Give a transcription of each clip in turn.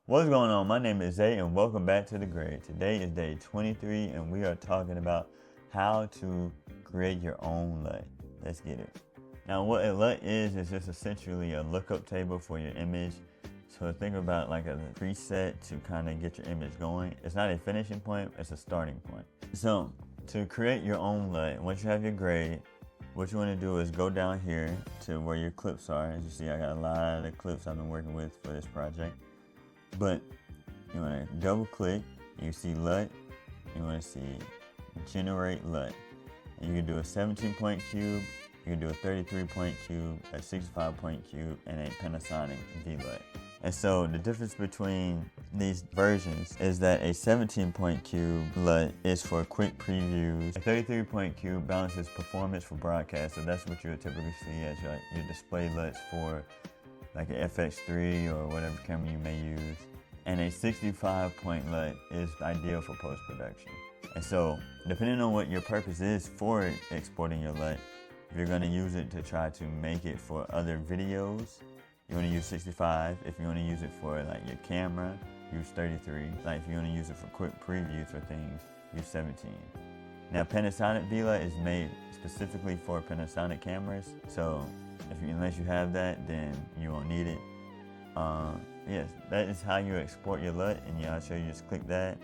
What's going on? My name is Zay and welcome back to The Grade. Today is day 23 and we are talking about how to create your own LUT. Let's get it. Now what a LUT is just essentially a lookup table for your image. So think about like a preset to kind of get your image going. It's not a finishing point, it's a starting point. So to create your own LUT, once you have your grade, what you want to do is go down here to where your clips are. As you see, I got a lot of clips I've been working with for this project. But you want to double click, you see LUT, you want to see generate LUT. And you can do a 17-point cube, you can do a 33-point cube, a 65-point cube, and a Panasonic VLUT. And so the difference between these versions is that a 17-point cube LUT is for quick previews. A 33-point cube balances performance for broadcast, so that's what you would typically see as your display LUTs for like an FX3 or whatever camera you may use. And a 65-point LUT is ideal for post-production. And so, depending on what your purpose is for exporting your LUT, if you're gonna use it to try to make it for other videos, you wanna use 65. If you wanna use it for like your camera, use 33. Like if you wanna use it for quick previews for things, use 17. Now Panasonic VLUT is made specifically for Panasonic cameras, so unless you have that, then you won't need it. Yes, that is how you export your LUT, and I'll show you. Just click that,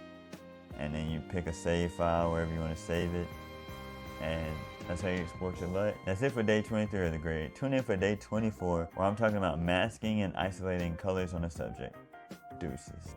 and then you pick a save file wherever you want to save it, and that's how you export your LUT. That's it for day 23 of the grade. Tune in for day 24, where I'm talking about masking and isolating colors on a subject. Deuces.